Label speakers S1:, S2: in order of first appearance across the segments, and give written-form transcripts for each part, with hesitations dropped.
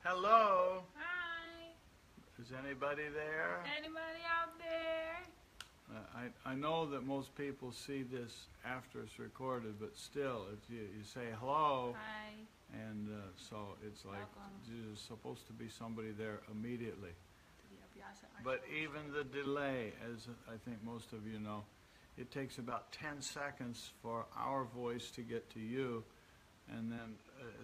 S1: Hello.
S2: Hi.
S1: Is anybody there?
S2: Anybody out there?
S1: I know that most people see this after it's recorded, but still, if you say hello,
S2: Hi.
S1: and so it's like there's supposed to be somebody there immediately. But even the delay, as I think most of you know, it takes about 10 seconds for our voice to get to you, and then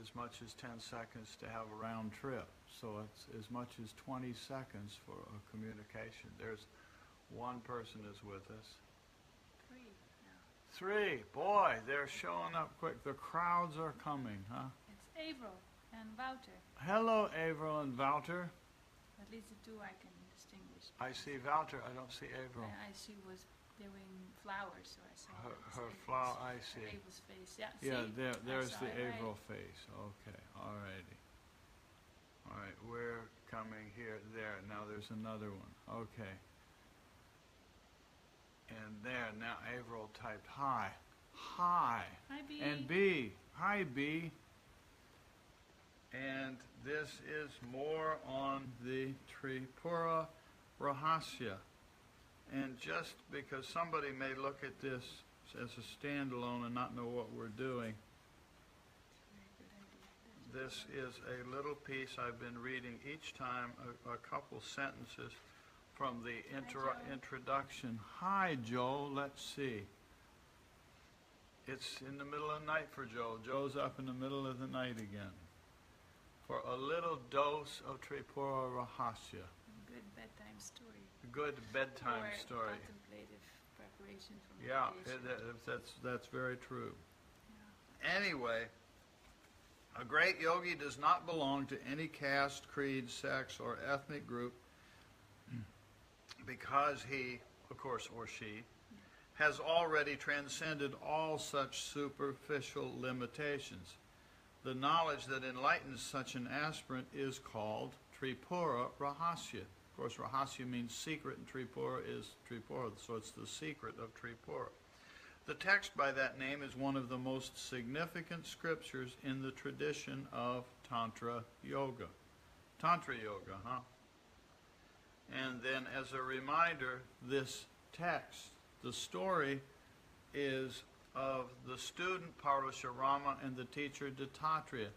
S1: as much as 10 seconds to have a round trip. So it's as much as 20 seconds for a communication. There's one person is with us. Three. Boy, they're showing up quick. The crowds are coming, huh?
S2: It's Avril and Wouter.
S1: Hello, Avril and Wouter.
S2: At least the two I can distinguish.
S1: I see Wouter. I don't see Avril.
S2: She was doing flowers, so I saw
S1: her flower. I see.
S2: Avril's face. Yeah.
S1: Yeah,
S2: see?
S1: there's the Avril face. Okay, all righty. All right, we're coming here. There. Now there's another one. Okay. And there, now Avril typed hi. Hi.
S2: Hi, B.
S1: And B. Hi, B. And this is more on the Tripura Rahasya. And just because somebody may look at this as a standalone and not know what we're doing, this is a little piece I've been reading each time, a couple sentences from the introduction. Hi, Joe. Let's see. It's in the middle of the night for Joe. Joe's up in the middle of the night again. For a little dose of Tripura Rahasya.
S2: Good bedtime story.
S1: Good bedtime
S2: or
S1: story.
S2: Contemplative preparation for meditation.
S1: That's very true.
S2: Yeah.
S1: Anyway, a great yogi does not belong to any caste, creed, sex, or ethnic group, because he, of course, or she, has already transcended all such superficial limitations. The knowledge that enlightens such an aspirant is called Tripura Rahasya. Of course, Rahasya means secret, and Tripura is Tripura, so it's the secret of Tripura. The text by that name is one of the most significant scriptures in the tradition of Tantra Yoga. Tantra Yoga, huh? And then as a reminder, this text, the story is of the student Parashurama and the teacher Dattatreya.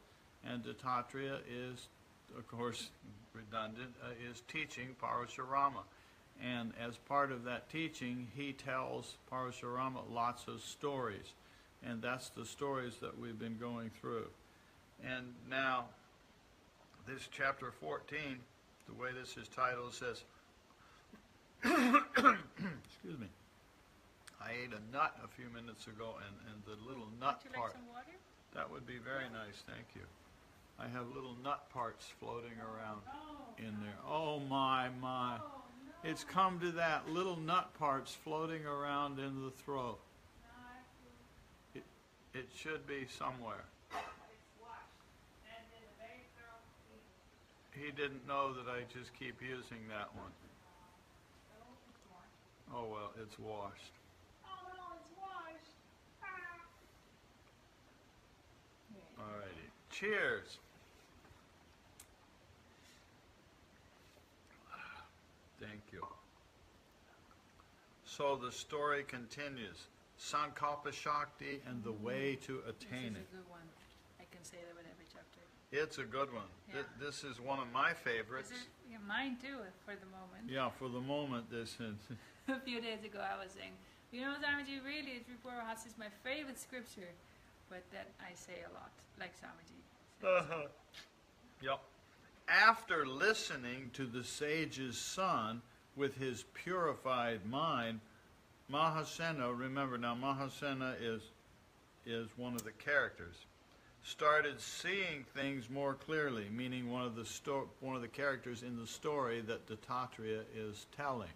S1: And Dattatreya is, of course, redundant, is teaching Parashurama. And as part of that teaching, he tells Parashurama lots of stories. And that's the stories that we've been going through. And now, this chapter 14, the way this is titled, says, excuse me, I ate a nut a few minutes ago, and the little nut
S2: Would you
S1: part,
S2: like some water?
S1: that would be very nice, thank you. I have little nut parts floating around in there. Oh my.
S2: Oh, no.
S1: It's come to that, little nut parts floating around in the throat. It should be somewhere. He didn't know that I just keep using that one. Oh well, it's washed.
S2: Oh no, it's washed.
S1: Alrighty. Cheers. Thank you. So the story continues. Sankalpa Shakti and the way to attain
S2: This is
S1: it.
S2: a good one. I can say that with every chapter.
S1: It's a good one.
S2: Yeah.
S1: This is one of my favorites.
S2: Yeah, mine too, for the moment.
S1: Yeah, for the moment this is.
S2: A few days ago I was saying, you know, Swamiji, really, Tripura Rahasya is my favorite scripture. But that I say a lot, like Swamiji.
S1: Yep. After listening to the sage's son with his purified mind, Mahasena, remember now, Mahasena is one of the characters, started seeing things more clearly, meaning one of the characters in the story that Dattatreya is telling.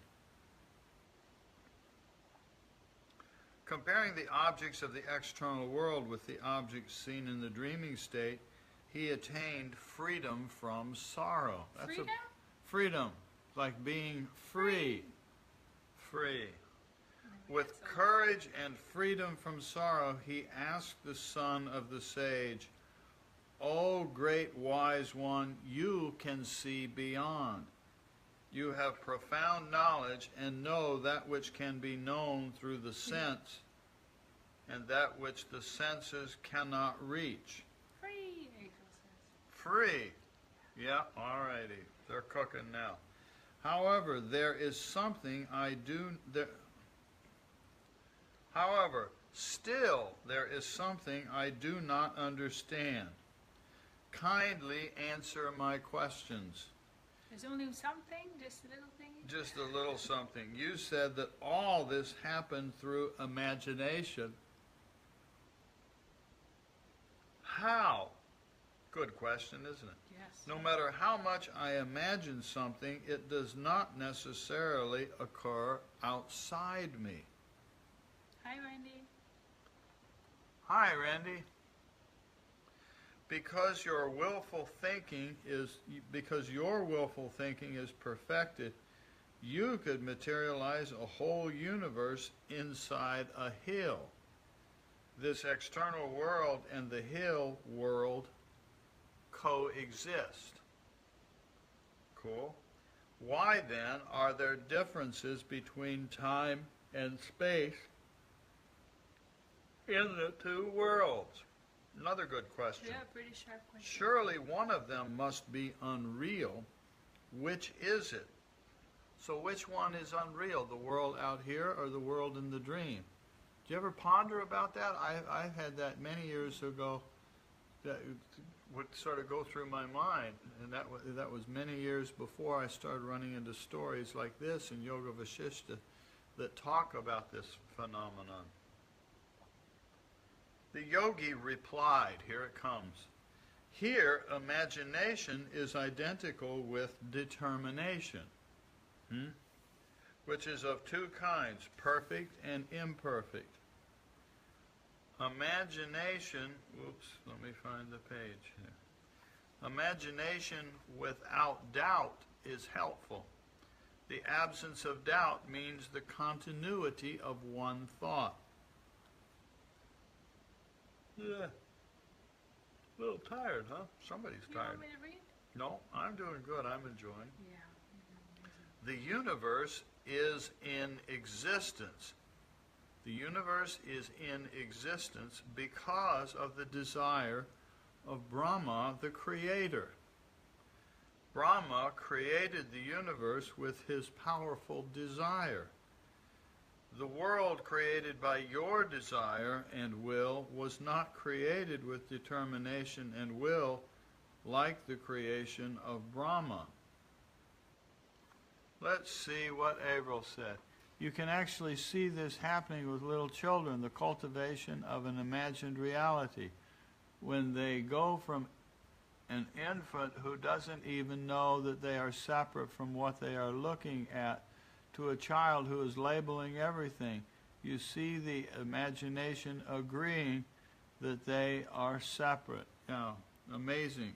S1: Comparing the objects of the external world with the objects seen in the dreaming state, he attained freedom from sorrow. That's
S2: Freedom?
S1: Freedom, like being free. Free. With courage and freedom from sorrow, he asked the son of the sage, O great wise one, you can see beyond. You have profound knowledge and know that which can be known through the sense and that which the senses cannot reach.
S2: Free, April says.
S1: Free. Yeah, all righty. They're cooking now. However, there is something I do... However, still there is something I do not understand. Kindly answer my questions.
S2: There's only something, just a little thing.
S1: Just a little something. You said that all this happened through imagination. How? Good question, isn't it?
S2: Yes.
S1: No matter how much I imagine something, it does not necessarily occur outside me.
S2: Hi, Randy.
S1: Hi, Randy. Because your willful thinking is perfected, you could materialize a whole universe inside a hill. This external world and the hill world coexist. Cool. Why then are there differences between time and space in the two worlds? Another good question.
S2: Yeah, pretty sharp question.
S1: Surely one of them must be unreal. Which is it? So which one is unreal? The world out here or the world in the dream? Do you ever ponder about that? I've had that many years ago. That would sort of go through my mind, and that was many years before I started running into stories like this in Yoga Vasishta that talk about this phenomenon. The yogi replied, here it comes. Here, imagination is identical with determination, which is of two kinds, perfect and imperfect. Imagination, let me find the page here. Imagination without doubt is helpful. The absence of doubt means the continuity of one thought. Yeah. A little tired, huh? Somebody's tired.
S2: You want me to read?
S1: No, I'm doing good. I'm enjoying.
S2: Yeah.
S1: The universe is in existence. The universe is in existence because of the desire of Brahma, the creator. Brahma created the universe with his powerful desire. The world created by your desire and will was not created with determination and will like the creation of Brahma. Let's see what Avril said. You can actually see this happening with little children, the cultivation of an imagined reality. When they go from an infant who doesn't even know that they are separate from what they are looking at to a child who is labeling everything, you see the imagination agreeing that they are separate. Amazing.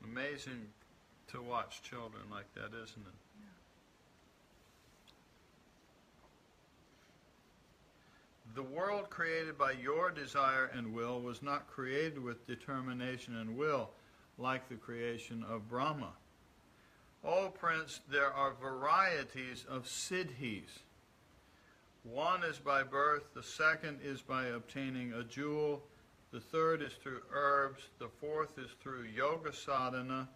S1: Amazing to watch children like that, isn't it? The world created by your desire and will was not created with determination and will, like the creation of Brahma. O Prince, there are varieties of siddhis. One is by birth, the second is by obtaining a jewel, the third is through herbs, the fourth is through yoga sadhana,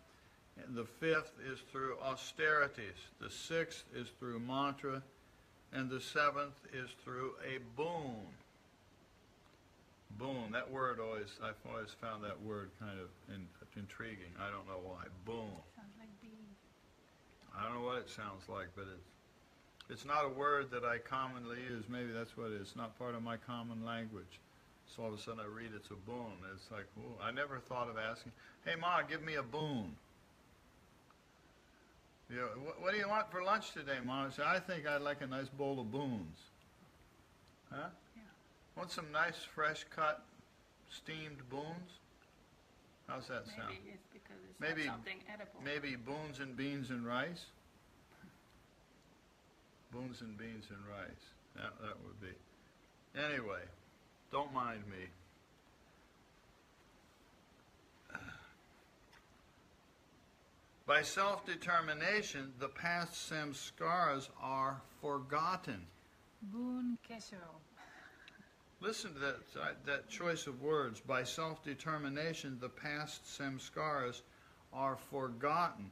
S1: and the fifth is through austerities, the sixth is through mantra, and the seventh is through a boon. Boon, that word I've always found that word kind of intriguing. I don't know why. Boon.
S2: Sounds like being.
S1: I don't know what it sounds like, but it's not a word that I commonly use. Maybe that's what it is. It's not part of my common language. So all of a sudden I read it's a boon. It's like, ooh, I never thought of asking, hey, Ma, give me a boon. You know, what do you want for lunch today, Mom? I said, I think I'd like a nice bowl of boons. Huh?
S2: Yeah.
S1: Want some nice, fresh cut, steamed boons? How's that sound?
S2: Maybe it's because it's not something edible.
S1: Maybe boons and beans and rice? Boons and beans and rice. That would be. Anyway, don't mind me. By self-determination, the past samskaras are forgotten.
S2: Boon Kesero.
S1: Listen to that choice of words. By self-determination, the past samskaras are forgotten.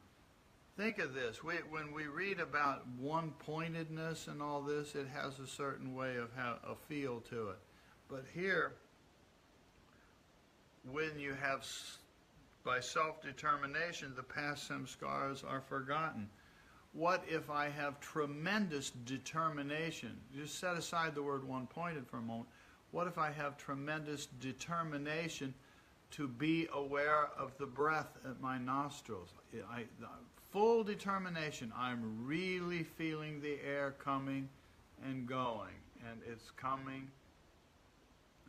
S1: Think of this. When we read about one-pointedness and all this, it has a certain way of a feel to it. But here, when you have, by self-determination, the past samskaras are forgotten. What if I have tremendous determination? Just set aside the word one-pointed for a moment. What if I have tremendous determination to be aware of the breath at my nostrils? Full determination. I'm really feeling the air coming and going. And it's coming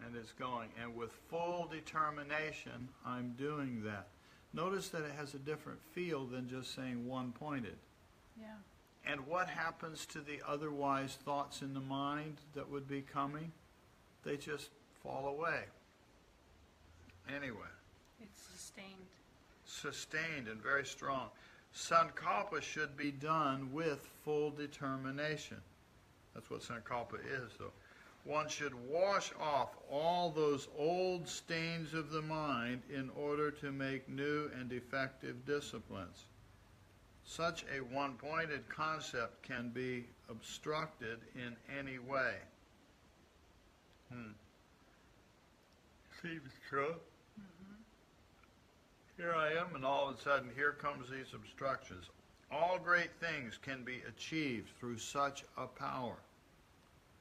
S1: and it's going. And with full determination, I'm doing that. Notice that it has a different feel than just saying one-pointed.
S2: Yeah.
S1: And what happens to the otherwise thoughts in the mind that would be coming? They just fall away. Anyway.
S2: It's sustained.
S1: Sustained and very strong. Sankalpa should be done with full determination. That's what sankalpa is, though. One should wash off all those old stains of the mind in order to make new and effective disciplines. Such a one-pointed concept can be obstructed in any way. Seems true. Here I am, and all of a sudden, here comes these obstructions. All great things can be achieved through such a power.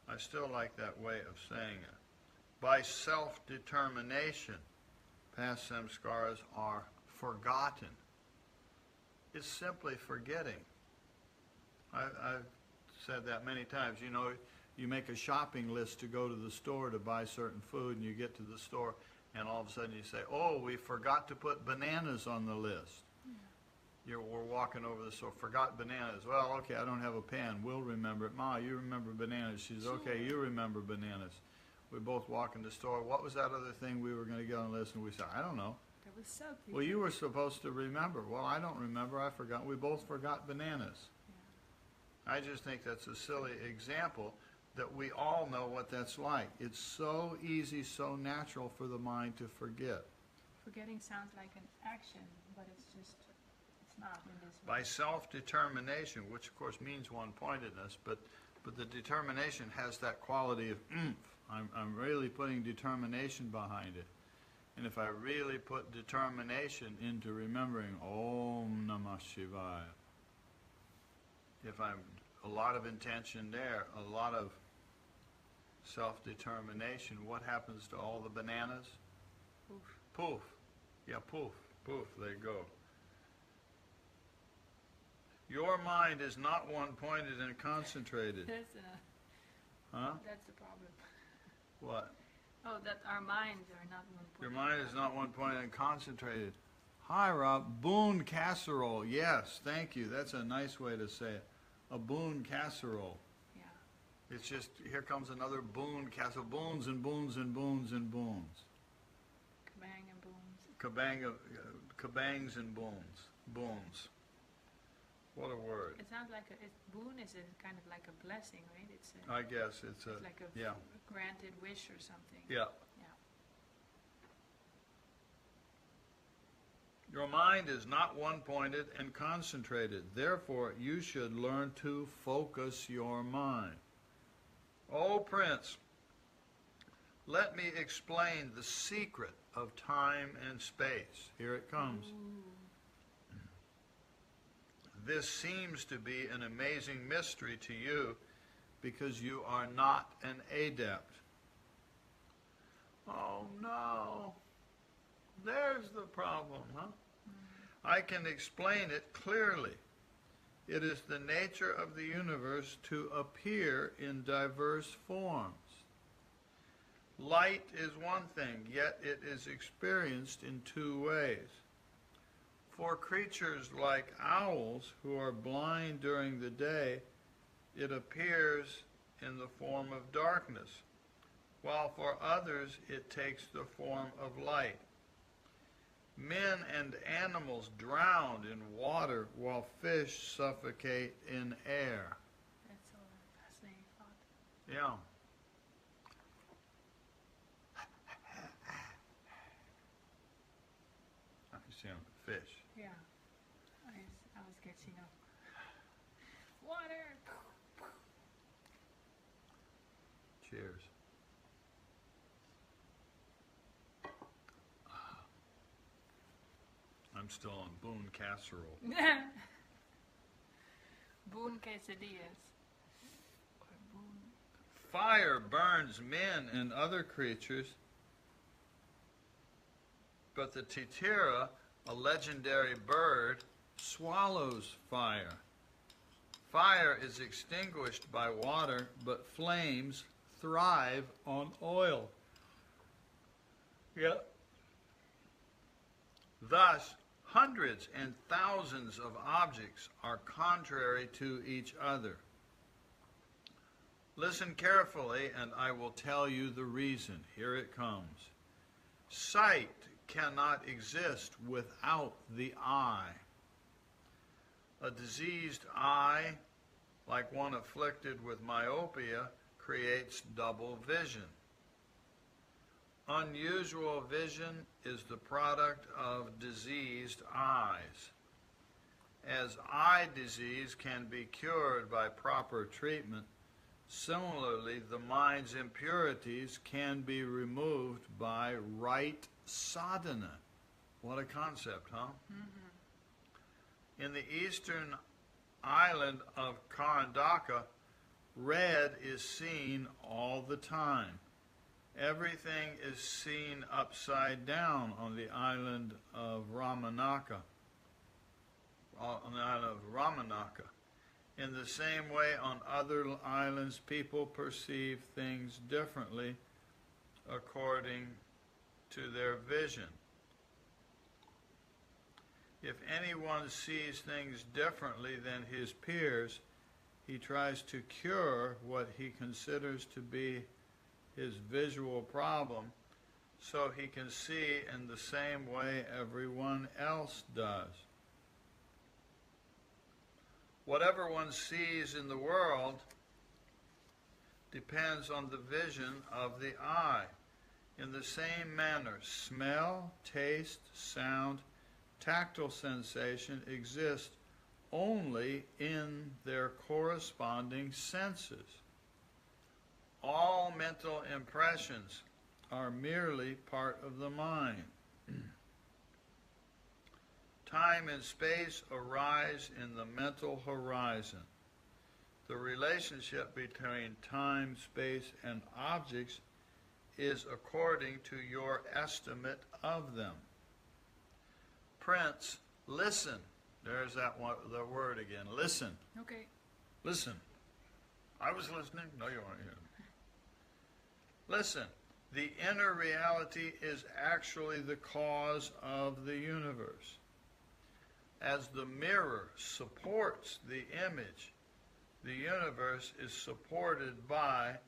S1: I still like that way of saying it. By self-determination, past samskaras are forgotten. It's simply forgetting. I've said that many times. You know, you make a shopping list to go to the store to buy certain food, and you get to the store, and all of a sudden you say, oh, we forgot to put bananas on the list. We're walking over the store, forgot bananas. Well, okay, I don't have a pen. We'll remember it. Ma, you remember bananas. She says, okay, you remember bananas. We both walk in the store. What was that other thing we were going to get on the list? And we said, I don't know.
S2: That was so cute.
S1: Well, you were supposed to remember. Well, I don't remember. I forgot. We both forgot bananas. I just think that's a silly example that we all know what that's like. It's so easy, so natural for the mind to forget.
S2: Forgetting sounds like an action, but it's not in this way.
S1: By self-determination, which of course means one-pointedness, but the determination has that quality of oomph. I'm really putting determination behind it. And if I really put determination into remembering Om Namah Shivaya, if I'm a lot of intention there, a lot of self-determination, what happens to all the bananas?
S2: Poof.
S1: Poof. Yeah, poof, poof, they go. Your mind is not one-pointed and concentrated.
S2: That's the problem.
S1: What?
S2: Oh, that our minds are not one-pointed.
S1: Your mind is not one-pointed and concentrated. Hi, Rob. Boon casserole. Yes, thank you. That's a nice way to say it. A boon casserole.
S2: Yeah.
S1: It's just, here comes another boon casserole. Boons and boons and boons and boons.
S2: Kabang and booms.
S1: Kabangs and boons. Boons. What a word.
S2: It sounds like boon is kind of like a blessing, right?
S1: I guess it's
S2: like a
S1: yeah.
S2: granted wish or something.
S1: Yeah.
S2: Yeah.
S1: Your mind is not one-pointed and concentrated. Therefore, you should learn to focus your mind. O Prince, let me explain the secret of time and space. Here it comes.
S2: Ooh.
S1: This seems to be an amazing mystery to you because you are not an adept. Oh no, there's the problem, huh? I can explain it clearly. It is the nature of the universe to appear in diverse forms. Light is one thing, yet it is experienced in two ways. For creatures like owls who are blind during the day, it appears in the form of darkness, while for others it takes the form of light. Men and animals drowned in water while fish suffocate in air.
S2: That's a fascinating thought.
S1: Yeah. You see them, fish.
S2: Yeah. I was catching up. Water!
S1: Cheers. I'm still on Boone casserole.
S2: Boone quesadillas. Or Boone.
S1: Fire burns men and other creatures, but the Tripura, a legendary bird, swallows fire. Fire is extinguished by water, but flames thrive on oil. Yep. Thus, hundreds and thousands of objects are contrary to each other. Listen carefully, and I will tell you the reason. Here it comes. Sight cannot exist without the eye. A diseased eye, like one afflicted with myopia, creates double vision. Unusual vision is the product of diseased eyes. As eye disease can be cured by proper treatment, similarly, the mind's impurities can be removed by right sadhana. What a concept, huh? Mm-hmm. In the eastern island of Karnataka, red is seen all the time. Everything is seen upside down on the island of Ramanaka. In the same way, on other islands, people perceive things differently according to their vision. If anyone sees things differently than his peers, he tries to cure what he considers to be his visual problem, so he can see in the same way everyone else does. Whatever one sees in the world depends on the vision of the eye. In the same manner, smell, taste, sound, tactile sensation exist only in their corresponding senses. All mental impressions are merely part of the mind. Time and space arise in the mental horizon. The relationship between time, space, and objects is according to your estimate of them. Prince, listen. There's that one, the word again. Listen.
S2: Okay.
S1: Listen. I was listening. No, you weren't here. Listen. The inner reality is actually the cause of the universe. As the mirror supports the image, the universe is supported by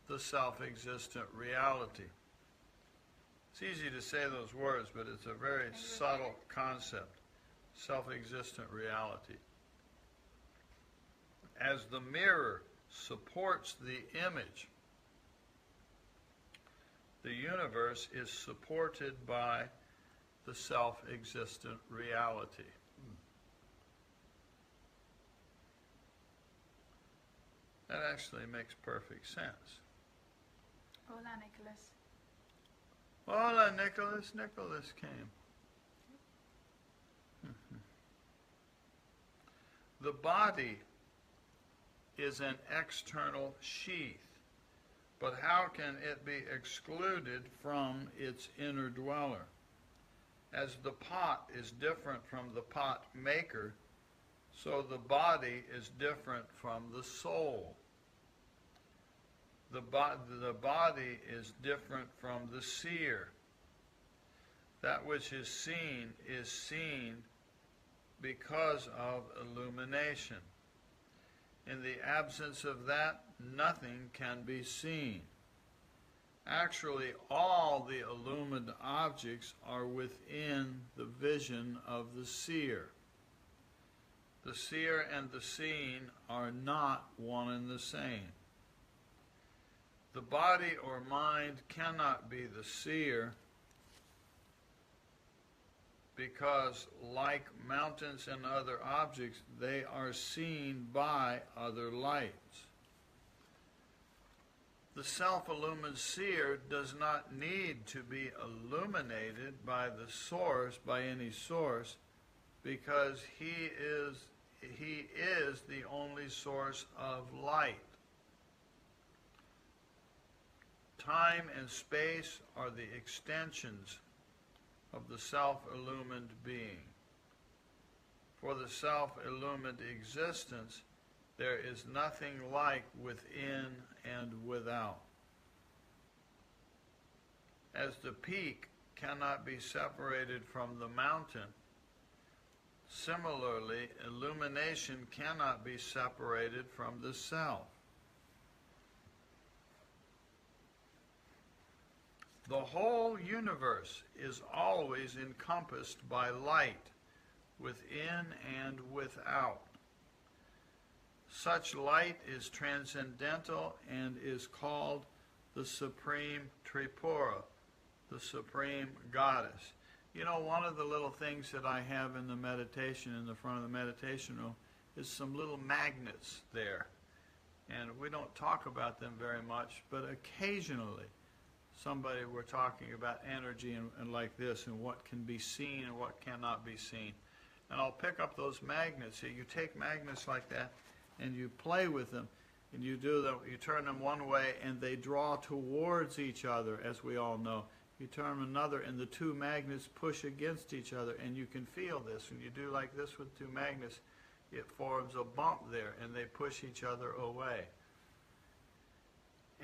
S1: the self-existent reality. It's easy to say those words, but it's a very subtle concept. Self-existent reality. As the mirror supports the image, the universe is supported by the self-existent reality. That actually makes perfect sense.
S2: Hola, Nicholas.
S1: Hola, Nicholas. Nicholas came. The body is an external sheath, but how can it be excluded from its inner dweller? As the pot is different from the pot maker, so the body is different from the soul. The body is different from the seer. That which is seen because of illumination. In the absence of that, nothing can be seen. Actually, all the illumined objects are within the vision of the seer. The seer and the seen are not one and the same. The body or mind cannot be the seer because, like mountains and other objects, they are seen by other lights. The self-illumined seer does not need to be illuminated by the source, by any source, because he is the only source of light. Time and space are the extensions of the self-illumined being. For the self-illumined existence, there is nothing like within and without. As the peak cannot be separated from the mountain, similarly, illumination cannot be separated from the self. The whole universe is always encompassed by light, within and without. Such light is transcendental and is called the Supreme Tripura, the Supreme Goddess. You know, one of the little things that I have in the meditation, in the front of the meditation room, is some little magnets there. And we don't talk about them very much, but occasionally somebody we're talking about energy and like this and what can be seen and what cannot be seen. And I'll pick up those magnets. You take magnets like that and you play with them and you turn them one way and they draw towards each other, as we all know. You turn them another and the two magnets push against each other, and you can feel this. When you do like this with two magnets, it forms a bump there and they push each other away.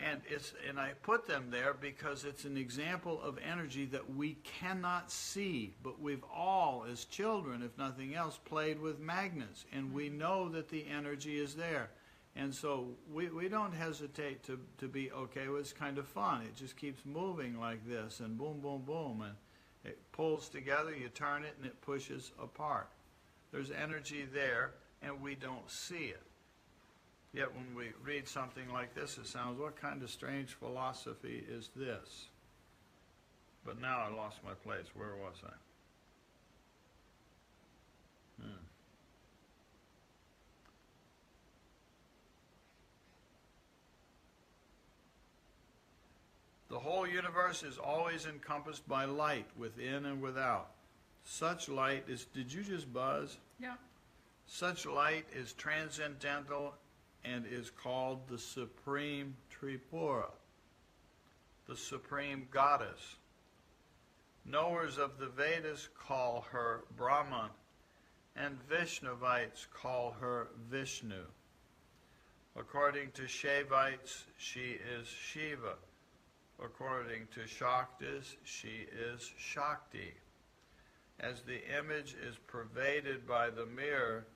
S1: And I put them there because it's an example of energy that we cannot see, but we've all, as children, if nothing else, played with magnets, and we know that the energy is there. And so we don't hesitate to be, okay, well, it's kind of fun. It just keeps moving like this, and boom, boom, boom, and it pulls together, you turn it, and it pushes apart. There's energy there, and we don't see it. Yet when we read something like this, it sounds, what kind of strange philosophy is this? But now I lost my place. Where was I? The whole universe is always encompassed by light, within and without. Such light is, did you just buzz?
S2: Yeah.
S1: Such light is transcendental and is called the Supreme Tripura, the Supreme Goddess. Knowers of the Vedas call her Brahman, and Vaishnavites call her Vishnu. According to Shaivites, she is Shiva. According to Shaktis, she is Shakti. As the image is pervaded by the mirror,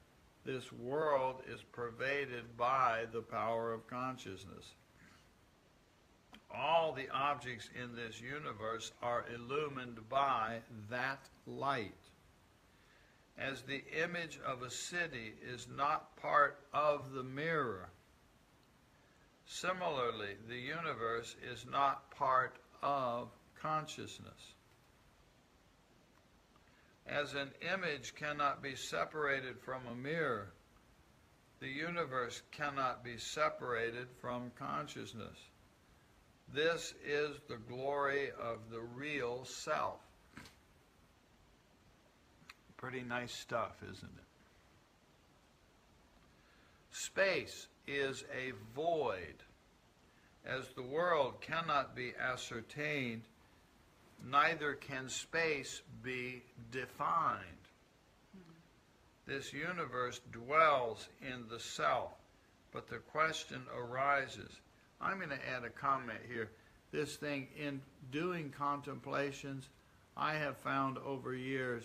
S1: this world is pervaded by the power of consciousness. All the objects in this universe are illumined by that light. As the image of a city is not part of the mirror, similarly, the universe is not part of consciousness. As an image cannot be separated from a mirror, the universe cannot be separated from consciousness. This is the glory of the real self. Pretty nice stuff, isn't it? Space is a void. As the world cannot be ascertained, neither can space be defined. This universe dwells in the self, but the question arises. I'm going to add a comment here. This thing, in doing contemplations, I have found over years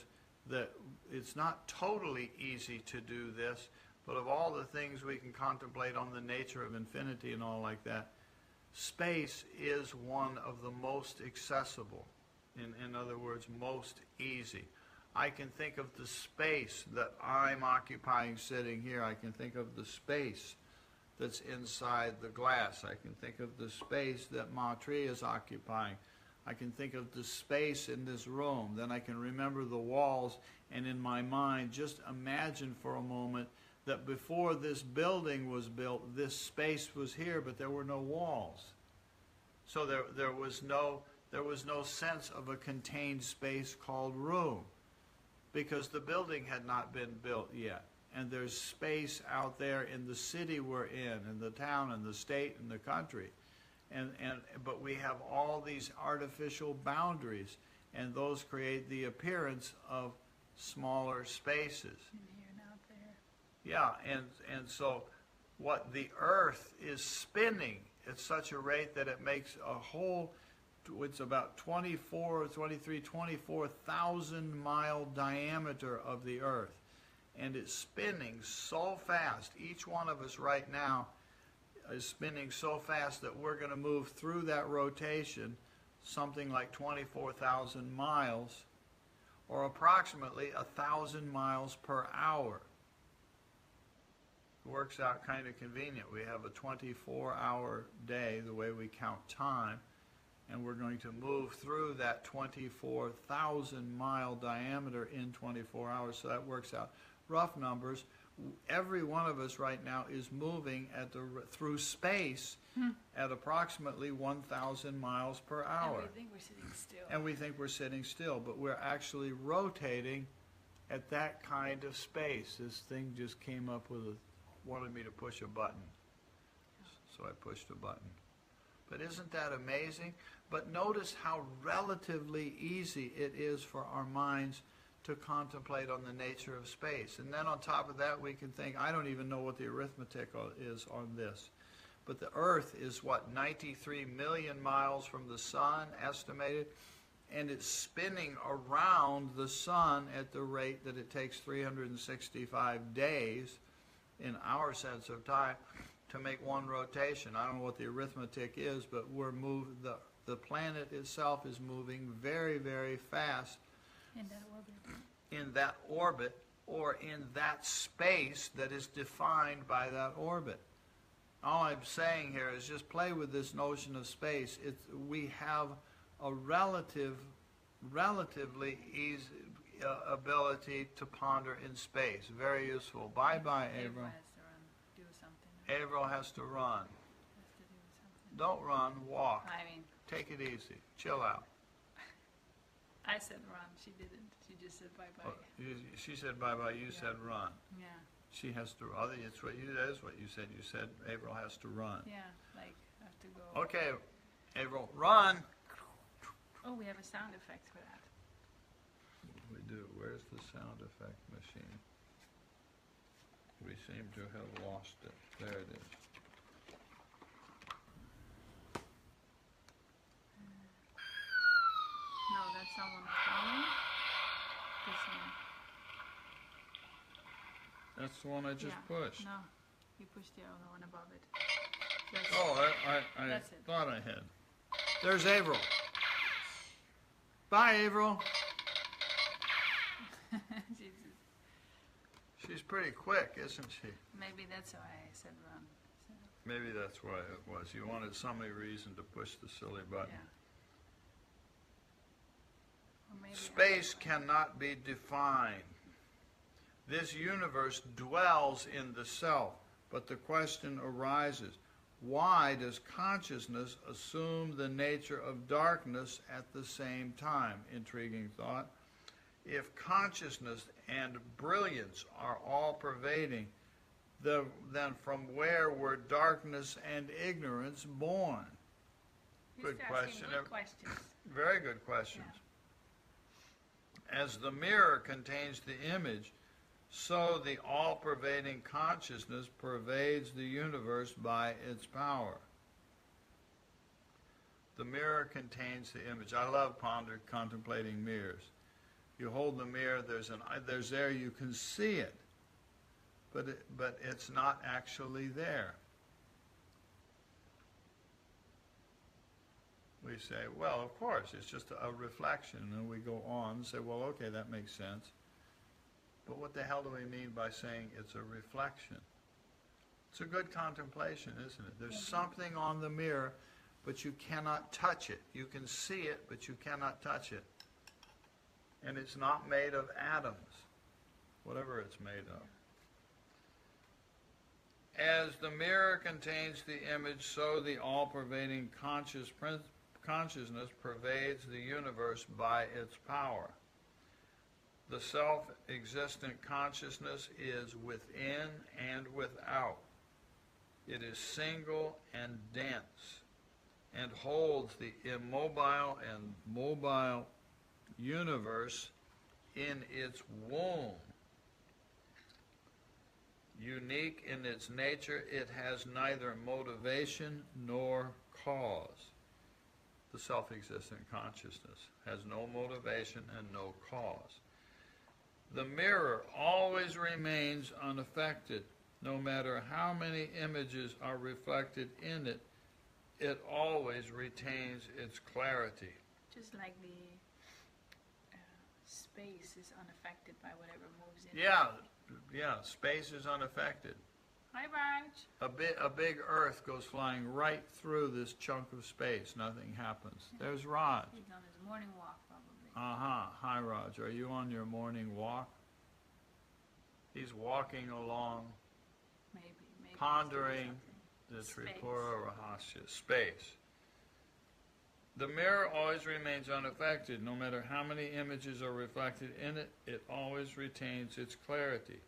S1: that it's not totally easy to do this, but of all the things we can contemplate on the nature of infinity and all like that, Space is one of the most accessible. In other words, most easy. I can think of the space that I'm occupying sitting here. I can think of the space that's inside the glass. I can think of the space that Matri is occupying. I can think of the space in this room. Then I can remember the walls, and in my mind, just imagine for a moment that before this building was built, this space was here, but there were no walls. So there was no sense of a contained space called room, because the building had not been built yet. And there's space out there in the city we're in the town, and the state, and the country. But we have all these artificial boundaries, and those create the appearance of smaller spaces.
S2: In here and out there.
S1: Yeah, and so what the Earth is spinning at such a rate that it makes a whole, it's about 24,000 mile diameter of the Earth. And it's spinning so fast. Each one of us right now is spinning so fast that we're going to move through that rotation something like 24,000 miles, or approximately 1,000 miles per hour. It works out kind of convenient. We have a 24-hour day, the way we count time, and we're going to move through that 24,000 mile diameter in 24 hours, so that works out. Rough numbers, every one of us right now is moving through space at approximately 1,000 miles per hour.
S2: And we think we're sitting still.
S1: And we think we're sitting still, but we're actually rotating at that kind of space. This thing just came up with wanted me to push a button. So I pushed a button. But isn't that amazing? But notice how relatively easy it is for our minds to contemplate on the nature of space. And then on top of that, we can think, I don't even know what the arithmetic is on this. But the Earth is, what, 93 million miles from the sun, estimated? And it's spinning around the sun at the rate that it takes 365 days, in our sense of time, to make one rotation. I don't know what the arithmetic is, but the planet itself is moving very, very fast
S2: In that orbit.
S1: In that orbit, or in that space that is defined by that orbit. All I'm saying here is just play with this notion of space. We have a relatively easy ability to ponder in space. Very useful. Bye-bye, Averill.
S2: Has to run, do something.
S1: Averill has to run.
S2: Has to do something.
S1: Don't run, walk.
S2: I mean,
S1: Take it easy. Chill out.
S2: I said run. She didn't. She just said bye-bye.
S1: Oh, she said bye-bye, you said run.
S2: Yeah.
S1: She has to, that is what you said. You said Averill has to run.
S2: Yeah, like, I have to go.
S1: Okay, Averill, run!
S2: Oh, we have a sound effect for that.
S1: We do. Where's the sound effect machine? We seem to have lost it. There it is.
S2: No, that's someone calling. This one.
S1: That's the one I just pushed.
S2: No, you pushed the other one above it. That's,
S1: Oh, I
S2: That's it.
S1: thought I had. There's Averill. Bye, Averill.
S2: Jesus.
S1: She's pretty quick, isn't she?
S2: Maybe that's why I said run. So,
S1: Maybe that's why it was. You wanted some reason to push the silly button.
S2: yeah. Or maybe
S1: Space cannot be defined. This universe dwells in the self, but the question arises, why does consciousness assume the nature of darkness at the same time? Intriguing thought. If consciousness and brilliance are all pervading, then from where were darkness and ignorance born?
S2: He's
S1: Good
S2: asking
S1: question.
S2: Good questions.
S1: Very good questions. As the mirror contains the image, so the all-pervading consciousness pervades the universe by its power. The mirror contains the image. I love contemplating mirrors. You hold the mirror, there's there, you can see it, but it's not actually there. we say, well, of course, it's just a reflection. And we go on and say, well, okay, that makes sense. But what the hell do we mean by saying it's a reflection? It's a good contemplation, isn't it? There's something on the mirror, but you cannot touch it. You can see it, but you cannot touch it. And it's not made of atoms, whatever it's made of. As the mirror contains the image, so the all-pervading consciousness pervades the universe by its power. The self-existent consciousness is within and without. It is single and dense, and holds the immobile and mobile universe in its womb. Unique in its nature, it has neither motivation nor cause. The self-existent consciousness has no motivation and no cause. The mirror always remains unaffected. No matter how many images are reflected in it, it always retains its clarity.
S2: Just like the space is unaffected by whatever moves in.
S1: Yeah, space is unaffected.
S2: Hi, Raj.
S1: A big Earth goes flying right through this chunk of space. Nothing happens. There's Raj.
S2: He's on his morning walk, probably.
S1: Hi, Raj. Are you on your morning walk? He's walking along,
S2: Maybe
S1: pondering the Tripura Rahasya, space. The mirror always remains unaffected. No matter how many images are reflected in it, it always retains its clarity.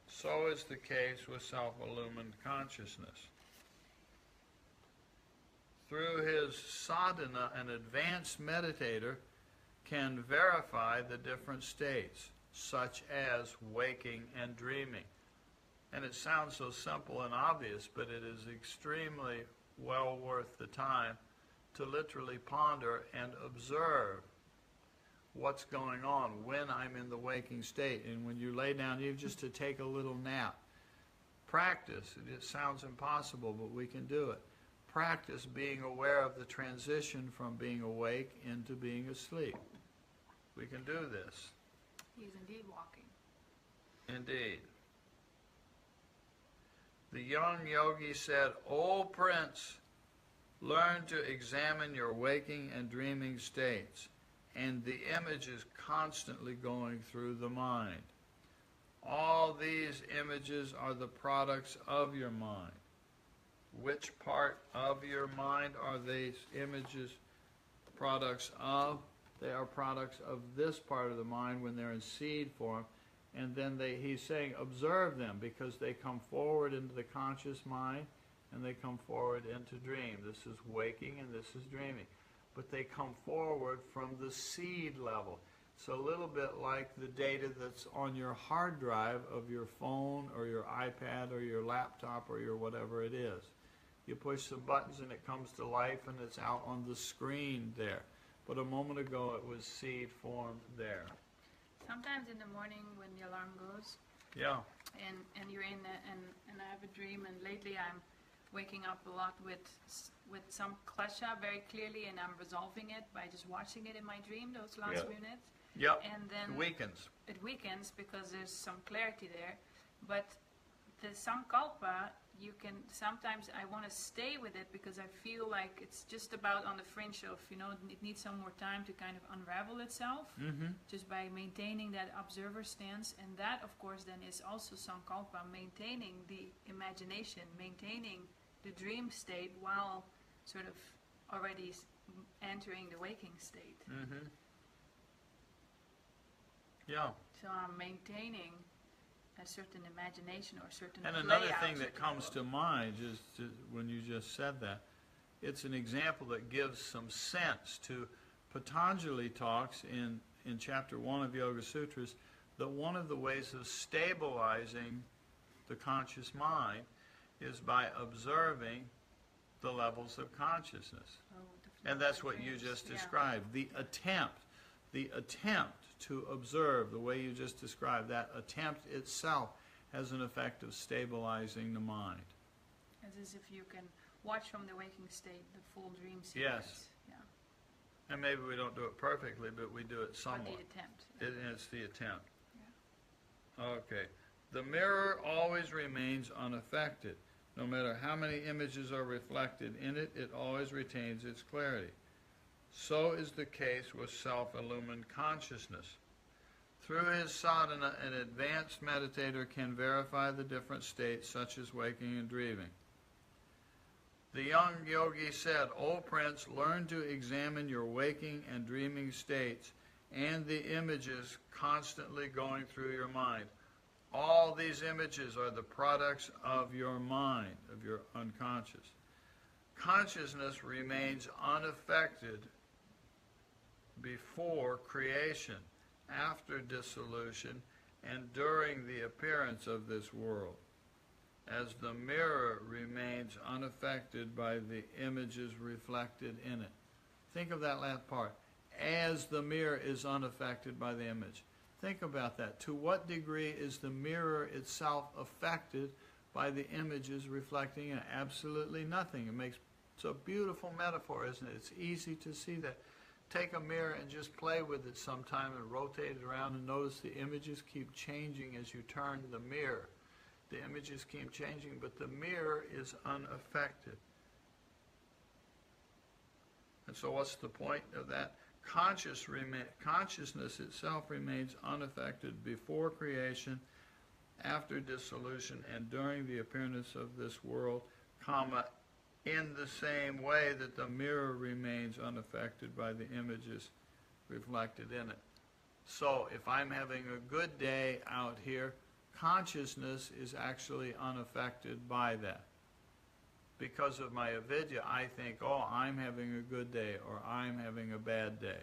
S1: So is the case with self-illumined consciousness. Through his sadhana, an advanced meditator can verify the different states, such as waking and dreaming. And it sounds so simple and obvious, but it is extremely well worth the time to literally ponder and observe what's going on when I'm in the waking state. And when you lay down, even just to take a little nap. Practice. It sounds impossible, but we can do it. Practice being aware of the transition from being awake into being asleep. We can do this.
S2: He is indeed walking.
S1: Indeed. The young yogi said, "O Prince, learn to examine your waking and dreaming states, and the images constantly going through the mind. All these images are the products of your mind. Which part of your mind are these images products of? They are products of this part of the mind when they're in seed form. And then he's saying, observe them, because they come forward into the conscious mind and they come forward into dream. This is waking and this is dreaming. But they come forward from the seed level. It's a little bit like the data that's on your hard drive of your phone or your iPad or your laptop or your whatever it is. You push some buttons and it comes to life and it's out on the screen there. But a moment ago it was seed formed there.
S2: Sometimes in the morning when the alarm goes,
S1: yeah,
S2: and you're in and I have a dream, and lately I'm waking up a lot with some klesha very clearly, and I'm resolving it by just watching it in my dream those last minutes.
S1: Yep.
S2: And then
S1: it weakens.
S2: It weakens because there's some clarity there, but the sankalpa, you can sometimes I want to stay with it because I feel like it's just about on the fringe of, it needs some more time to kind of unravel itself, just by maintaining that observer stance. And that, of course, then is also sankalpa, maintaining the imagination, maintaining the dream state while sort of already entering the waking state.
S1: Yeah.
S2: So I'm maintaining a certain imagination or a certain
S1: And another
S2: layout,
S1: thing that comes to mind is when you just said that, it's an example that gives some sense to Patanjali talks in chapter 1 of Yoga Sutras that one of the ways of stabilizing the conscious mind is by observing the levels of consciousness. And that's what you just described. The attempt to observe the way you just described, that attempt itself has an effect of stabilizing the mind.
S2: As if you can watch from the waking state the full dream sequence.
S1: Yes.
S2: Yeah.
S1: And maybe we don't do it perfectly, but we do it
S2: But
S1: somewhat.
S2: the attempt.
S1: It's the attempt.
S2: Yeah.
S1: Okay. The mirror always remains unaffected. No matter how many images are reflected in it, it always retains its clarity. So is the case with self-illumined consciousness. Through his sadhana, an advanced meditator can verify the different states, such as waking and dreaming. The young yogi said, "O Prince, learn to examine your waking and dreaming states and the images constantly going through your mind. All these images are the products of your mind, of your unconscious. Consciousness remains unaffected before creation, after dissolution, and during the appearance of this world, as the mirror remains unaffected by the images reflected in it." Think of that last part. As the mirror is unaffected by the image. Think about that. To what degree is the mirror itself affected by the images reflecting in it? Absolutely nothing. It's a beautiful metaphor, isn't it? It's easy to see that. Take a mirror and just play with it sometime and rotate it around and notice the images keep changing as you turn the mirror. The images keep changing, but the mirror is unaffected. And so what's the point of that? Consciousness itself remains unaffected before creation, after dissolution, and during the appearance of this world, comma, in the same way that the mirror remains unaffected by the images reflected in it. So if I'm having a good day out here, consciousness is actually unaffected by that. Because of my avidya, I think, oh, I'm having a good day, or I'm having a bad day.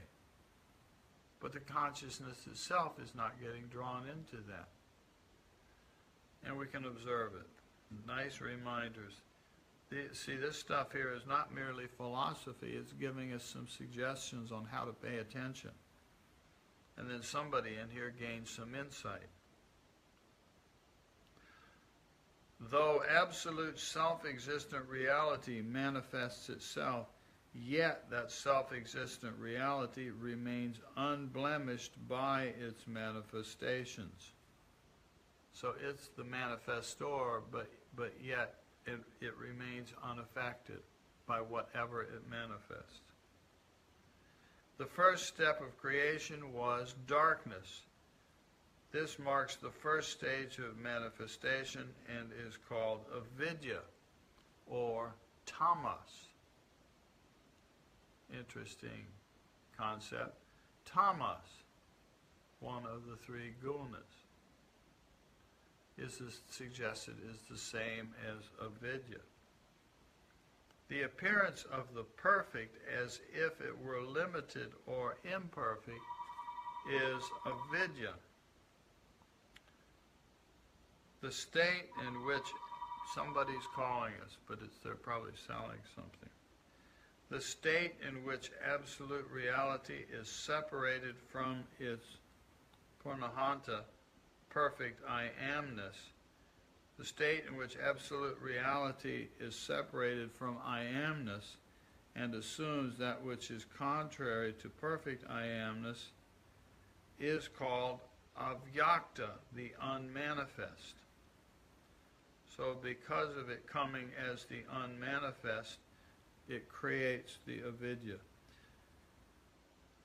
S1: But the consciousness itself is not getting drawn into that. And we can observe it. Nice reminders. See, this stuff here is not merely philosophy, it's giving us some suggestions on how to pay attention. And then somebody in here gains some insight. Though absolute self-existent reality manifests itself, yet that self-existent reality remains unblemished by its manifestations. So it's the manifestor, but yet it remains unaffected by whatever it manifests. The first step of creation was darkness. This marks the first stage of manifestation and is called avidya, or tamas. Interesting concept. Tamas, one of the three gunas, is suggested is the same as avidya. The appearance of the perfect as if it were limited or imperfect is avidya. The state in which somebody's calling us, but they're probably selling something. The state in which absolute reality is separated from its purnahanta, perfect I amness. The state in which absolute reality is separated from I amness and assumes that which is contrary to perfect I amness is called avyakta, the unmanifest. So because of it coming as the unmanifest, it creates the avidya.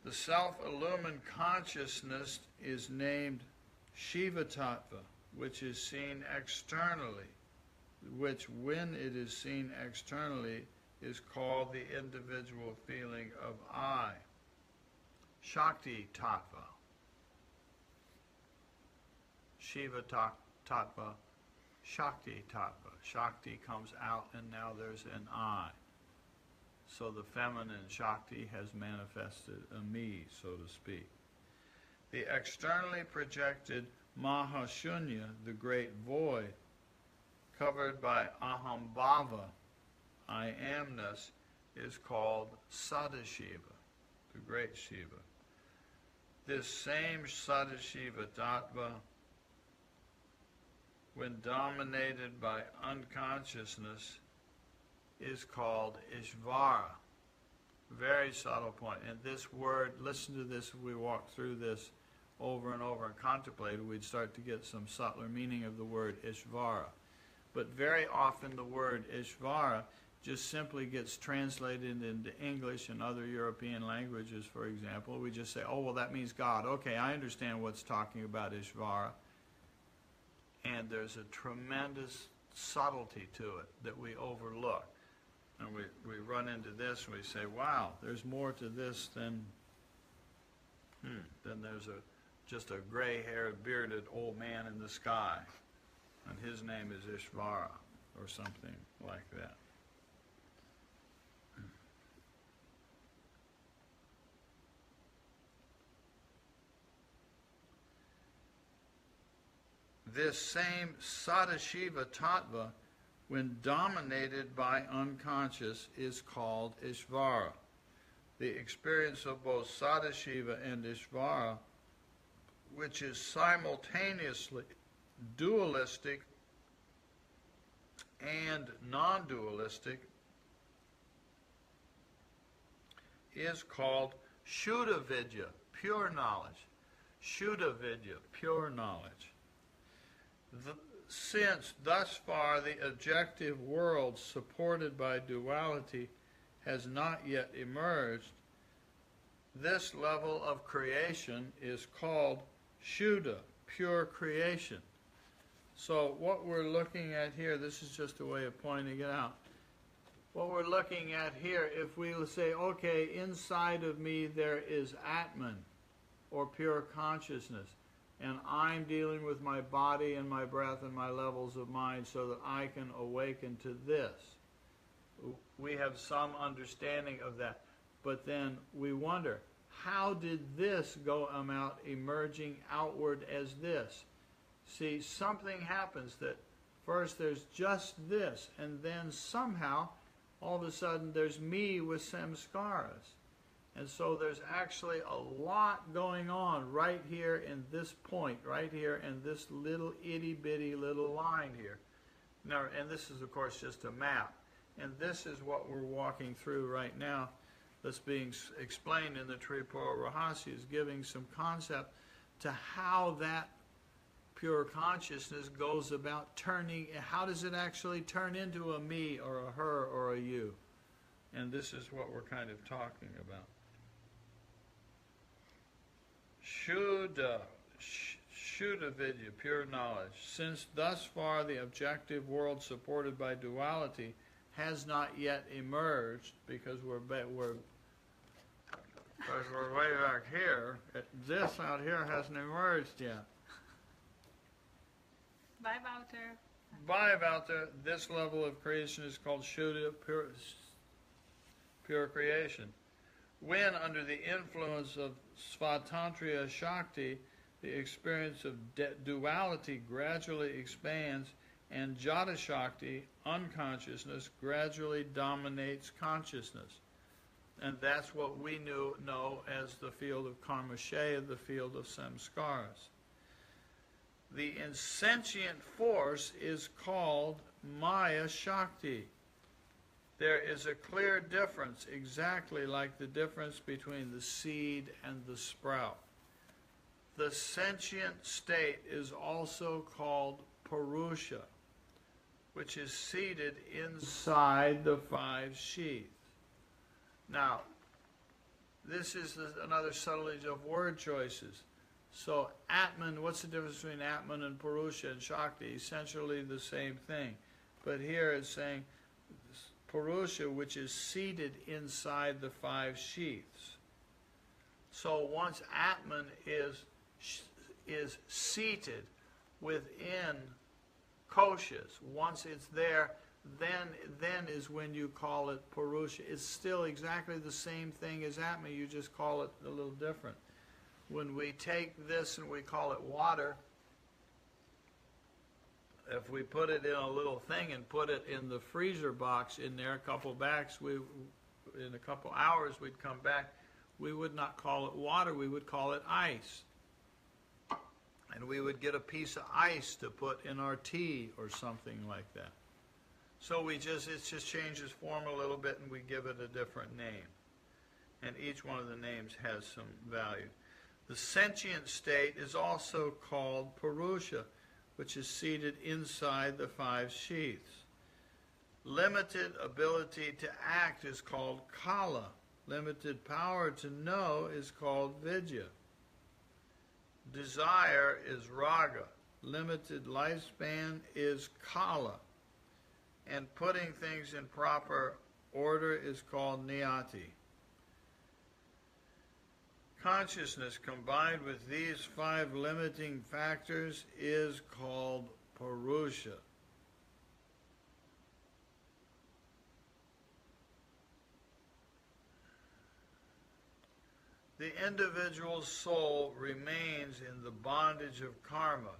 S1: The self-illumined consciousness is named Shiva Tattva, which is seen externally, which when it is seen externally is called the individual feeling of I. Shakti Tattva. Shiva Tattva. Shakti Tattva. Shakti comes out and now there's an I. So the feminine Shakti has manifested a me, so to speak. The externally projected Mahashunya, the great void, covered by Ahambhava, I amness, is called Sadashiva, the great Shiva. This same Sadashiva Tattva, when dominated by unconsciousness, is called Ishvara. Very subtle point. And this word, listen to this, if we walk through this over and over and contemplate it, we'd start to get some subtler meaning of the word Ishvara. But very often the word Ishvara just simply gets translated into English and other European languages, for example. We just say, oh, well, that means God. Okay, I understand what's talking about Ishvara. And there's a tremendous subtlety to it that we overlook. And we run into this and we say, wow, there's more to this than there's just a gray-haired, bearded old man in the sky. And his name is Ishvara, or something like that. This same Sadashiva Tattva, when dominated by unconscious, is called Ishvara. The experience of both Sadashiva and Ishvara, which is simultaneously dualistic and non-dualistic, is called Shuddha Vidya, pure knowledge. Shuddha Vidya, pure knowledge. Since thus far the objective world supported by duality has not yet emerged, this level of creation is called Shuddha, pure creation. So what we're looking at here, this is just a way of pointing it out. What we're looking at here, if we say, okay, inside of me there is Atman, or pure consciousness, and I'm dealing with my body and my breath and my levels of mind so that I can awaken to this. We have some understanding of that. But then we wonder, how did this go about emerging outward as this? See, something happens that first there's just this, and then somehow, all of a sudden, there's me with samskaras. And so there's actually a lot going on right here in this point, right here in this little itty-bitty little line here. Now, and this is, of course, just a map. And this is what we're walking through right now that's being explained in the Tripura Rahasya, is giving some concept to how that pure consciousness goes about turning. How does it actually turn into a me or a her or a you? And this is what we're kind of talking about. Shuddha Vidya, pure knowledge. Since thus far the objective world supported by duality has not yet emerged, because we're way back here, this out here hasn't emerged yet.
S2: Bye, Wouter.
S1: Bye, Wouter. This level of creation is called Shuddha, pure creation. When, under the influence of Svatantriya Shakti, the experience of duality gradually expands, and Jata Shakti, unconsciousness, gradually dominates consciousness. And that's what we know as the field of Karmashaya, the field of samskaras. The insentient force is called Maya Shakti. There is a clear difference, exactly like the difference between the seed and the sprout. The sentient state is also called Purusha, which is seated inside the five sheaths. Now, this is another subtlety of word choices. So Atman, what's the difference between Atman and Purusha and Shakti? Essentially the same thing. But here it's saying Purusha, which is seated inside the five sheaths. So once Atman is seated within koshas, once it's there, then is when you call it Purusha. It's still exactly the same thing as Atman, you just call it a little different. When we take this and we call it water, if we put it in a little thing and put it in the freezer box in there, a couple bags, in a couple hours we'd come back, we would not call it water, we would call it ice. And we would get a piece of ice to put in our tea or something like that. So it just changes form a little bit and we give it a different name. And each one of the names has some value. The sentient state is also called Purusha, which is seated inside the five sheaths. Limited ability to act is called Kala. Limited power to know is called Vidya. Desire is Raga. Limited lifespan is Kala. And putting things in proper order is called Niyati. Consciousness combined with these five limiting factors is called Purusha. The individual's soul remains in the bondage of karma,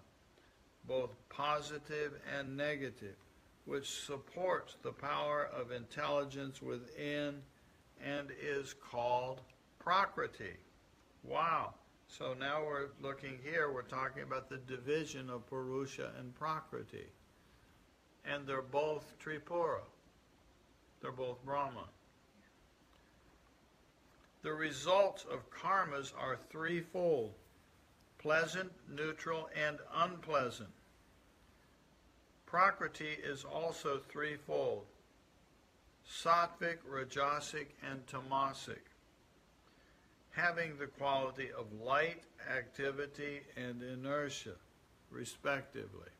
S1: both positive and negative, which supports the power of intelligence within and is called Prakriti. Wow. So now we're looking here, we're talking about the division of Purusha and Prakriti. And they're both Tripura. They're both Brahma. The results of karmas are threefold: pleasant, neutral, and unpleasant. Prakriti is also threefold: sattvic, rajasic, and tamasic, having the quality of light, activity, and inertia, respectively.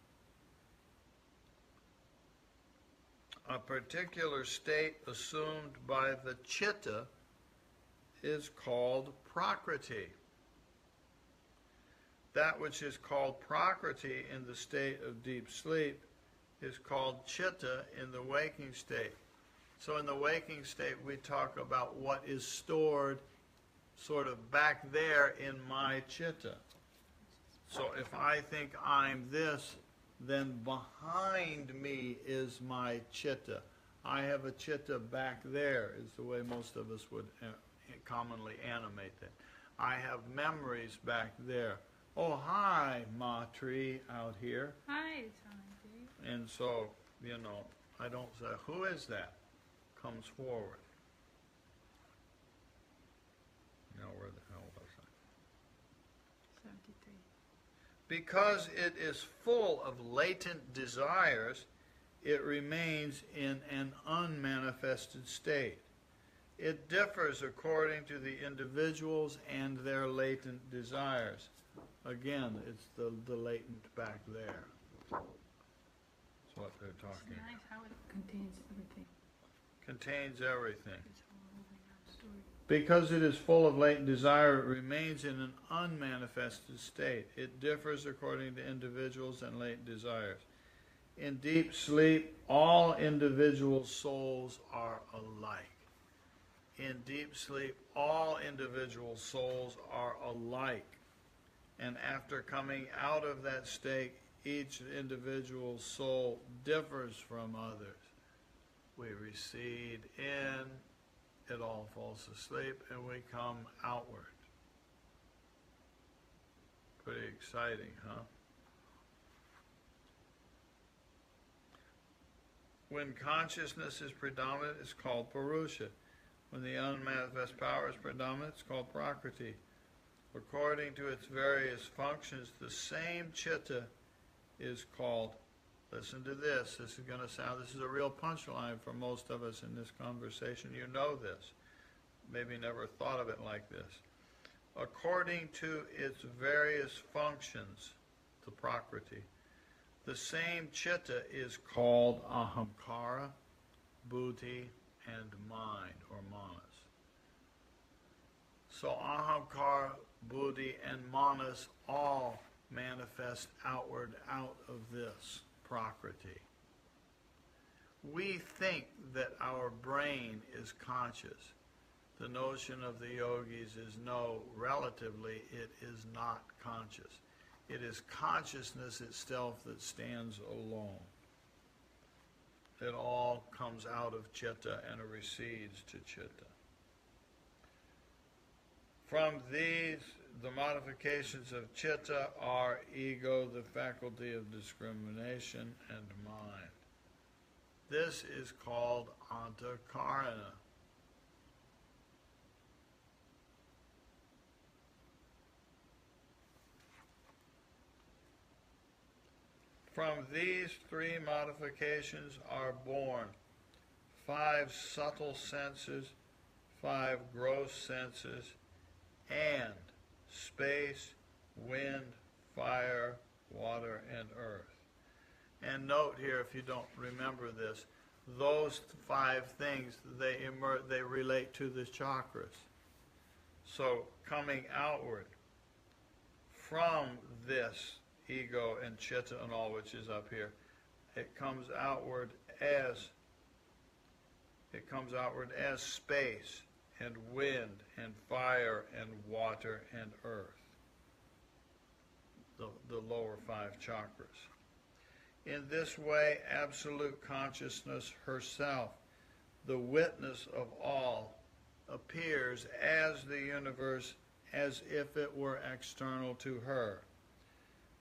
S1: A particular state assumed by the chitta is called Prakriti. That which is called Prakriti in the state of deep sleep is called Chitta in the waking state. So in the waking state we talk about what is stored sort of back there in my Chitta. So if I think I'm this, then behind me is my Chitta. I have a Chitta back there, is the way most of us would commonly animate that. I have memories back there. Oh, hi, Matri out here.
S2: Hi, Sandy.
S1: And so, I don't say, who is that? Comes forward. Now, where the hell was I?
S2: 73.
S1: Because it is full of latent desires, it remains in an unmanifested state. It differs according to the individuals and their latent desires. Again, it's the latent back there. That's what they're talking
S2: It's nice how it contains everything.
S1: Contains everything.
S2: It's all moving out story.
S1: Because it is full of latent desire, it remains in an unmanifested state. It differs according to individuals and latent desires. In deep sleep, all individual souls are alike. In deep sleep, all individual souls are alike. And after coming out of that state, each individual soul differs from others. We recede in, it all falls asleep, and we come outward. Pretty exciting, huh? When consciousness is predominant, it's called Purusha. When the unmanifest power is predominant, it's called Prakriti. According to its various functions, the same Chitta is called, listen to this, this is a real punchline for most of us in this conversation. You know this. Maybe never thought of it like this. According to its various functions, the Prakriti, the same Chitta is called Ahamkara, Buddhi, and mind, or manas. So Ahamkara, Buddhi, and manas all manifest outward out of this Prakriti. We think that our brain is conscious. The notion of the yogis is no, relatively, it is not conscious. It is consciousness itself that stands alone. It all comes out of Chitta and it recedes to Chitta. From these, the modifications of Chitta are ego, the faculty of discrimination, and mind. This is called antakarana. From these three modifications are born 5 subtle senses, 5 gross senses, and space, wind, fire, water, and earth. And note here, if you don't remember this, those 5 things, they relate to the chakras. So coming outward from this ego and chitta and all which is up here, it comes outward as space and wind and fire and water and earth, the lower 5 chakras. In this way, absolute consciousness herself, the witness of all, appears as the universe as if it were external to her.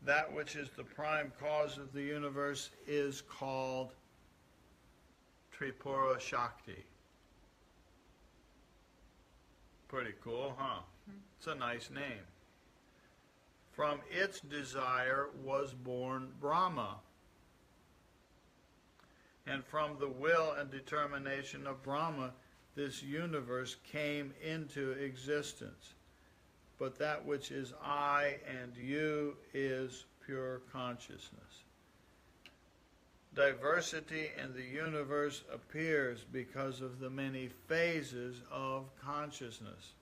S1: That which is the prime cause of the universe is called Tripura Shakti. Pretty cool, huh? It's a nice name. From its desire was born Brahma. And from the will and determination of Brahma, this universe came into existence. But that which is I and you is pure consciousness. Diversity in the universe appears because of the many phases of consciousness.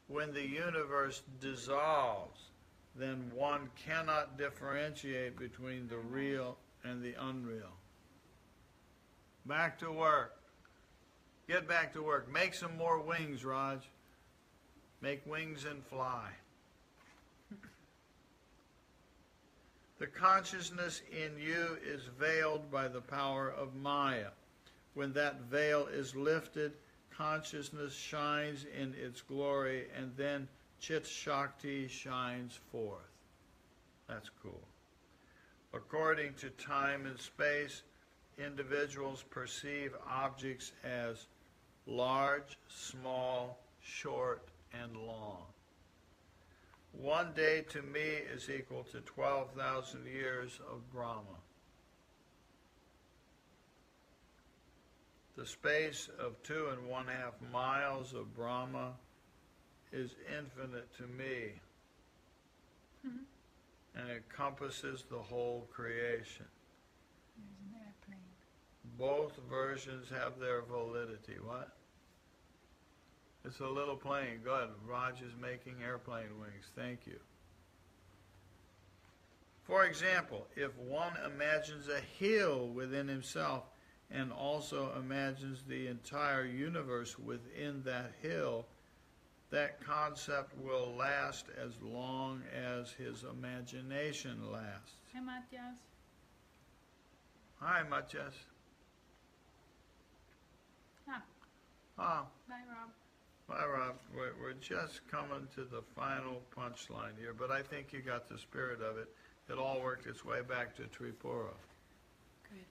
S1: When the universe dissolves, then one cannot differentiate between the real and the unreal. Back to work. Get back to work. Make some more wings, Raj. Make wings and fly. The consciousness in you is veiled by the power of Maya. When that veil is lifted, consciousness shines in its glory, and then Chit Shakti shines forth. That's cool. According to time and space, individuals perceive objects as large, small, short, and long. One day to me is equal to 12,000 years of Brahma. The space of 2½ miles of Brahma is infinite to me, and encompasses the whole creation.
S2: There's an airplane.
S1: Both versions have their validity. What? It's a little plane. Good. Raj is making airplane wings. Thank you. For example, if one imagines a hill within himself and also imagines the entire universe within that hill, that concept will last as long as his imagination lasts.
S2: Hi, Matthias.
S1: Hi, Matthias.
S2: Bye, Rob.
S1: Bye, Rob. We're just coming to the final punchline here, but I think you got the spirit of it. It all worked its way back to Tripura.
S2: Good.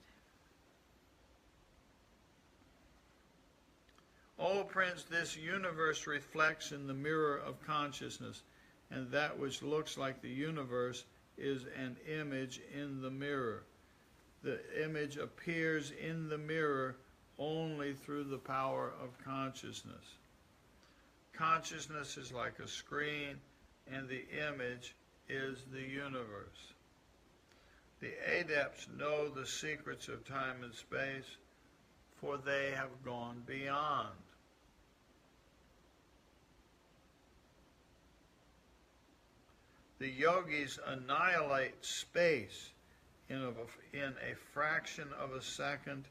S1: O Prince, this universe reflects in the mirror of consciousness, and that which looks like the universe is an image in the mirror. The image appears in the mirror only through the power of consciousness. Consciousness is like a screen, and the image is the universe. The adepts know the secrets of time and space, for they have gone beyond. The yogis annihilate space in a fraction of a second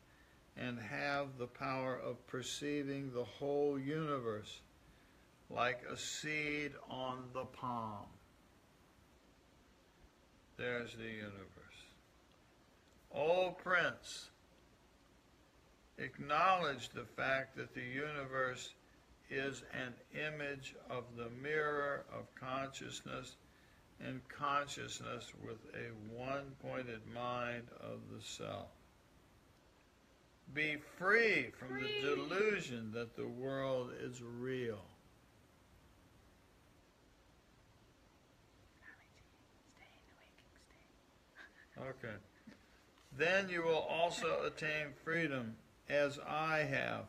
S1: and have the power of perceiving the whole universe like a seed on the palm. There's the universe. O Prince, acknowledge the fact that the universe is an image of the mirror of consciousness, and consciousness with a one-pointed mind of the self. Be free from the delusion that the world is real. Okay. Then you will also attain freedom, as I have,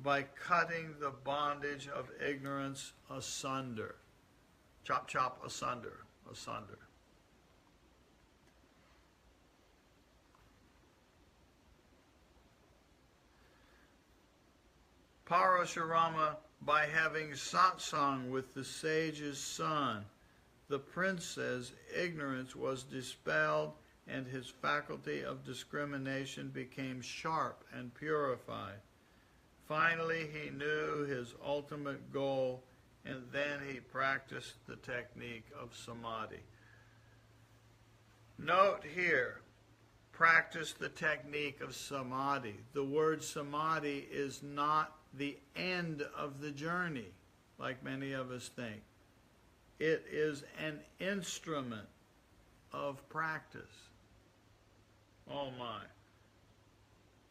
S1: by cutting the bondage of ignorance asunder. Chop, chop, asunder, asunder. Parashurama, by having satsang with the sage's son, the prince's ignorance was dispelled and his faculty of discrimination became sharp and purified. Finally, he knew his ultimate goal, and then he practiced the technique of samadhi. Note here, practice the technique of samadhi. The word samadhi is not the end of the journey, like many of us think. It is an instrument of practice. Oh my.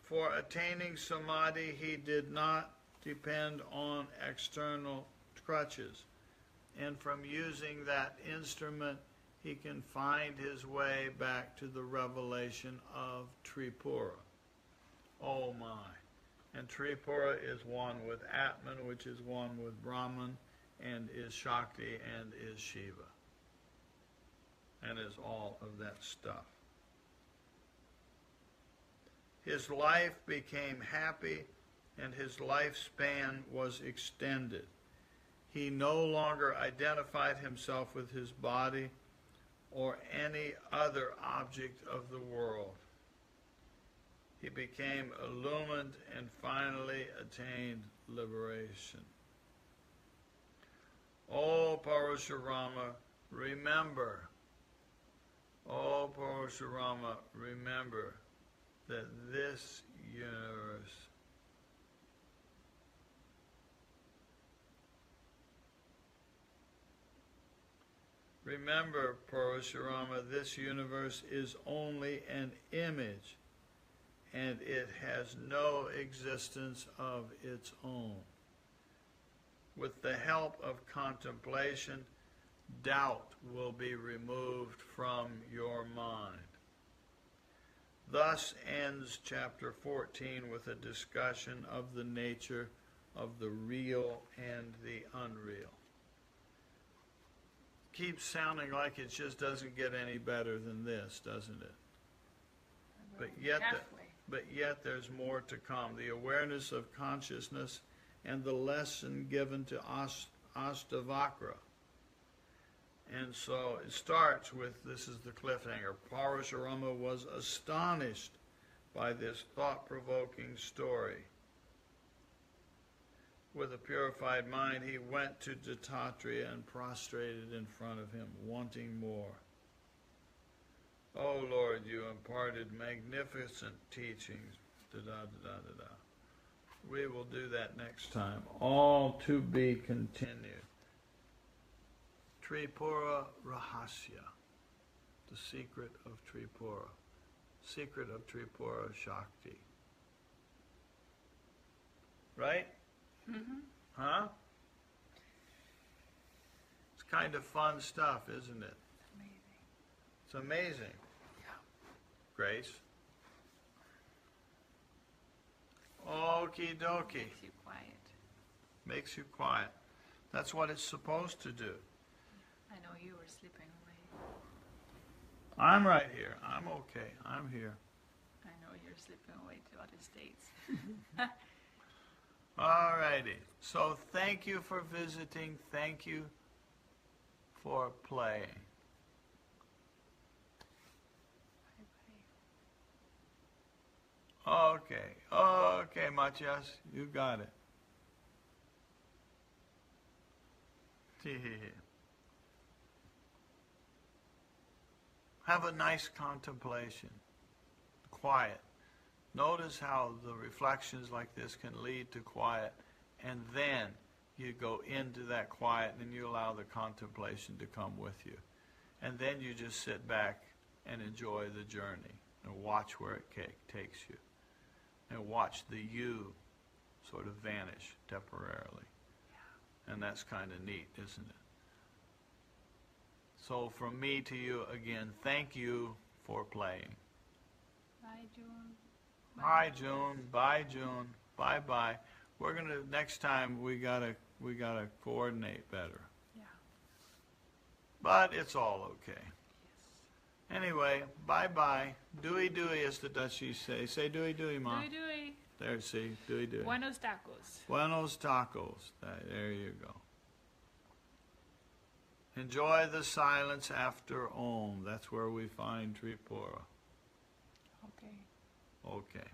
S1: For attaining samadhi, he did not depend on external crutches. And from using that instrument, he can find his way back to the revelation of Tripura. Oh my. And Tripura is one with Atman, which is one with Brahman, and is Shakti, and is Shiva, and is all of that stuff. His life became happy, and his lifespan was extended. He no longer identified himself with his body or any other object of the world. He became illumined and finally attained liberation. O Parashurama, remember. O Parashurama, remember that this universe Remember, Parashurama, this universe is only an image, and it has no existence of its own. With the help of contemplation, doubt will be removed from your mind. Thus ends chapter 14 with a discussion of the nature of the real and the unreal. Keeps sounding like it just doesn't get any better than this, doesn't it? But yet there's more to come. The awareness of consciousness and the lesson given to Astavakra. And so it starts with, this is the cliffhanger, Parashurama was astonished by this thought-provoking story. With a purified mind, he went to Dattatreya and prostrated in front of him, wanting more. Oh Lord, you imparted magnificent teachings. Da-da-da-da-da-da. We will do that next time. All to be continued. Tripura Rahasya, the secret of Tripura. Secret of Tripura Shakti. Right?
S2: Mm-hmm.
S1: Huh? It's kind of fun stuff, isn't it?
S2: Amazing.
S1: It's amazing.
S2: Yeah.
S1: Grace? Okie dokie.
S2: Makes you quiet.
S1: Makes you quiet. That's what it's supposed to do.
S2: I know you were sleeping away.
S1: I'm right here. I'm okay. I'm here.
S2: I know you're slipping away to other states.
S1: All righty. So thank you for visiting. Thank you for playing.
S2: Bye-bye.
S1: Okay. Okay, Matias. You got it. Have a nice contemplation. Quiet. Notice how the reflections like this can lead to quiet, and then you go into that quiet and you allow the contemplation to come with you. And then you just sit back and enjoy the journey and watch where it takes you. and watch the you sort of vanish temporarily. And that's kind of neat, isn't it? So from me to you again, thank you for playing.
S2: Bye, June.
S1: Hi, June. Bye, June. Bye-bye. We're gonna next time we gotta coordinate better.
S2: Yeah.
S1: But it's all okay.
S2: Yes.
S1: Anyway, bye-bye. Dewey dewey, as the Dutchies say. Say dewey dewey, Mom.
S2: Dewey, dewey.
S1: There, see, dewey dewey.
S2: Buenos tacos.
S1: Buenos tacos. There you go. Enjoy the silence after Om. That's where we find Tripura.
S2: Okay.
S1: Okay.